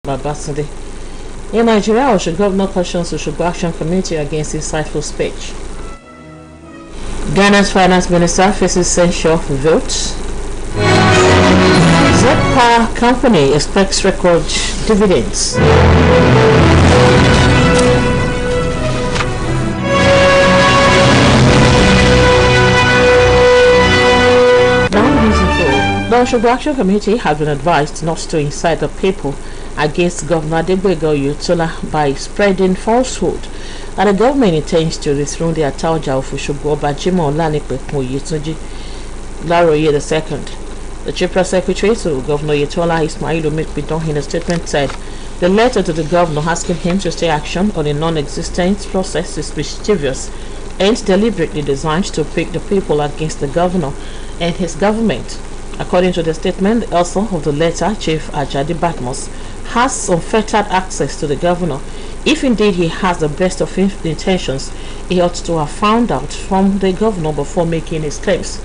Babasinde. In Nigeria, Osho Governor cautions Osho Action Committee against insightful speech. Ghana's Finance Minister faces censure for votes. Z-Power Company expects record dividends. The Osho Action Committee has been advised not to incite the people against Governor Adegboyega Oyetola by spreading falsehood that the government intends to dethrone the Ataoja of Osogbo Oba Jimoh Olanipekun Oyetunji Laroye II. The Chief Press Secretary to Governor Oyetola, Ismail Omekpidon, in a statement said the letter to the governor asking him to take action on a non-existent process is mischievous and deliberately designed to pick the people against the governor and his government. According to the statement, the author of the letter, Chief Ajadi Batmos, has unfettered access to the governor. If indeed he has the best of intentions, he ought to have found out from the governor before making his claims.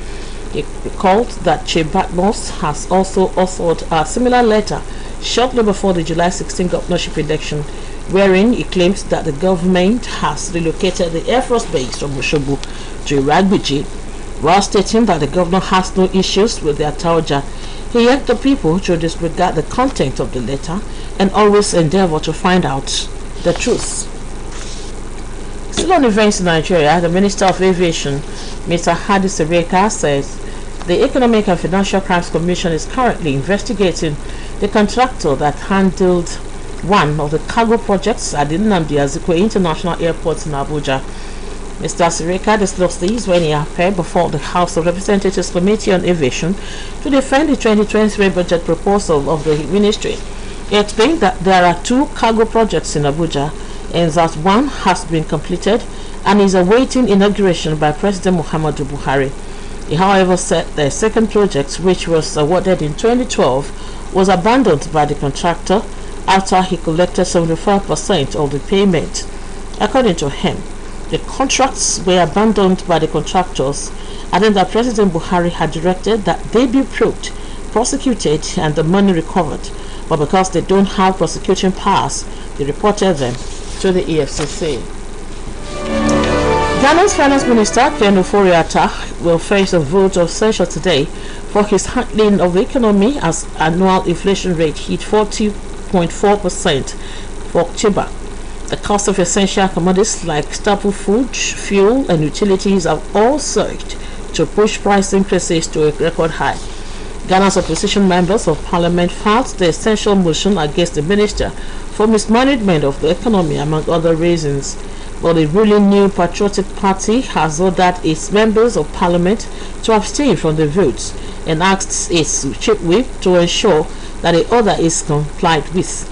He recalled that Chief Batmos has also authored a similar letter shortly before the July 16 governorship election, wherein he claims that the government has relocated the Air Force Base from Osogbo to Iragbiji, while stating that the governor has no issues with the Ataoja. He urged the people to disregard the content of the letter and always endeavor to find out the truth. Still on events in Nigeria, the Minister of Aviation, Mr. Hadi Sirika, says the Economic and Financial Crimes Commission is currently investigating the contractor that handled one of the cargo projects at the Nnamdi Azikiwe International Airport in Abuja. Mr. Sirika disclosed these when he appeared before the House of Representatives Committee on Aviation to defend the 2023 budget proposal of the ministry. He explained that there are two cargo projects in Abuja and that one has been completed and is awaiting inauguration by President Muhammadu Buhari. He, however, said the second project, which was awarded in 2012, was abandoned by the contractor after he collected 75% of the payment. According to him, the contracts were abandoned by the contractors, adding that President Buhari had directed that they be probed, prosecuted, and the money recovered. But because they don't have prosecution powers, they reported them to the EFCC. Ghana's Finance Minister, Ken Ofori-Atta, will face a vote of censure today for his handling of the economy as annual inflation rate hit 40.4% for October. The cost of essential commodities like staple food, fuel, and utilities have all surged to push price increases to a record high. Ghana's opposition members of parliament filed the essential motion against the minister for mismanagement of the economy, among other reasons. But the ruling New Patriotic Party has ordered its members of parliament to abstain from the votes and asked its chief whip to ensure that the order is complied with.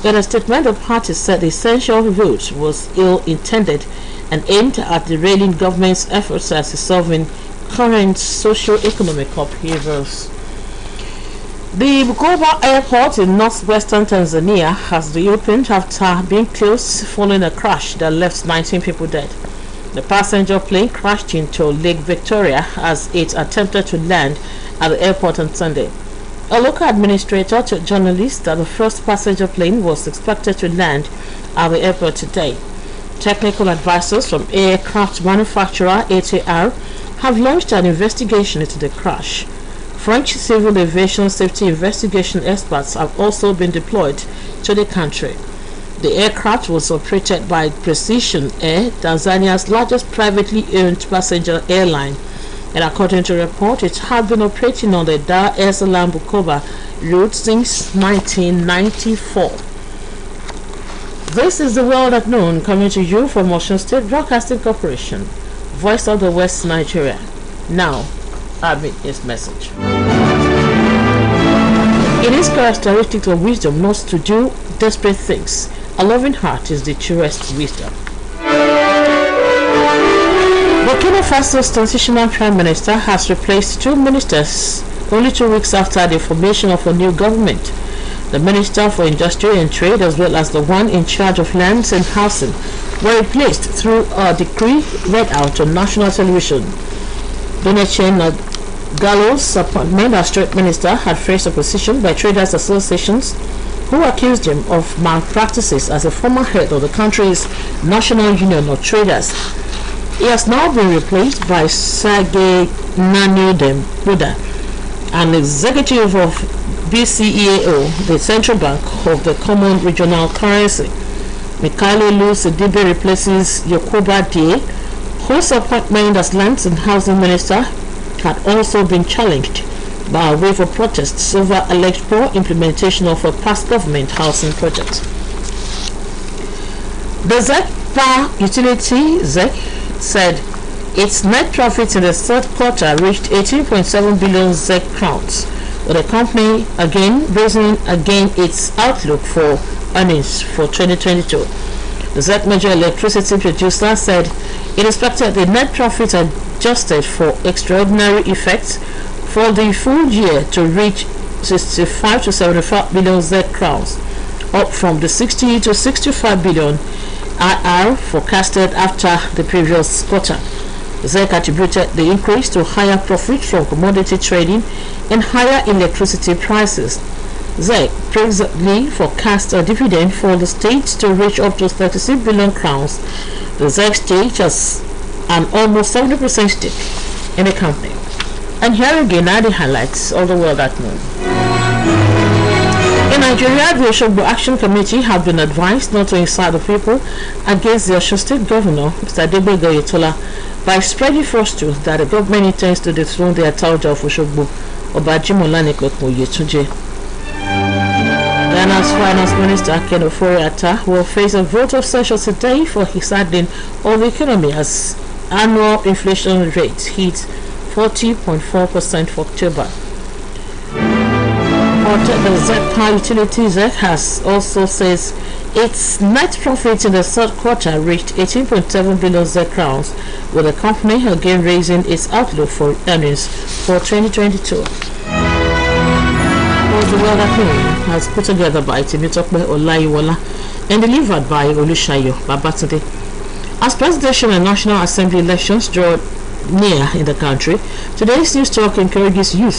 In a statement, the party said the essential vote was ill-intended and aimed at derailing government's efforts at solving current socio-economic upheavals. The Bukoba Airport in northwestern Tanzania has reopened after being closed following a crash that left 19 people dead. The passenger plane crashed into Lake Victoria as it attempted to land at the airport on Sunday. A local administrator told journalists that the first passenger plane was expected to land at the airport today. Technical advisors from aircraft manufacturer ATR have launched an investigation into the crash. French civil aviation safety investigation experts have also been deployed to the country. The aircraft was operated by Precision Air, Tanzania's largest privately owned passenger airline. And according to a report, it had been operating on the Dar es Salaam Bukoba route since 1994. This is the world at noon, coming to you from Osun State Broadcasting Corporation, Voice of the West, Nigeria. Now, Abid's message. It is characteristic of wisdom not to do desperate things. A loving heart is the truest wisdom. Burkina Faso's transitional prime minister has replaced two ministers only 2 weeks after the formation of a new government. The Minister for Industry and Trade, as well as the one in charge of lands and housing, were replaced through a decree read out on national television. Donatien Gallo's appointment as trade minister had faced opposition by traders associations who accused him of malpractices as a former head of the country's National Union of Traders. He has now been replaced by Sergei Buda, an executive of BCEAO, the central bank of the common regional currency. Mikhailo Sidibe replaces Yakuba Dié, whose appointment as Lands and Housing Minister had also been challenged by a wave of protests over alleged poor implementation of a past government housing project. The ZEC Power Utility ZEC said its net profit in the third quarter reached 18.7 billion ZEC crowns, with the company again raising its outlook for earnings for 2022. The ZEC major electricity producer said it expected the net profit adjusted for extraordinary effects for the full year to reach 65 to 75 billion ZEC crowns, up from the 60 to 65 billion IR forecasted after the previous quarter. ZEC attributed the increase to higher profit from commodity trading and higher electricity prices. ZEC presently forecast a dividend for the state to reach up to 36 billion crowns. The ZEC state has an almost 70% stake in the company. And here again are the highlights of the world at noon. In Nigeria, the Osogbo Action Committee have been advised not to incite the people against the Osun State Governor, Mr. Adegbega Oyetola, by spreading falsehoods that the government intends to dethrone the Ataoja of Osogbo, Obajimola Oyetunji. Ghana's Finance Minister Ken Ofori-Atta will face a vote of censure today for his handling of the economy as annual inflation rate hit 40.4% for October. The ZEC Power Utility ZEC has also says its net profit in the third quarter reached 18.7 billion ZEC crowns, with the company again raising its outlook for earnings for 2022. The world at home has put together by Timitokbe Olayiwola and delivered by Olushayo Babatunde. As presidential and national assembly elections draw near in the country, today's news talk encourages youth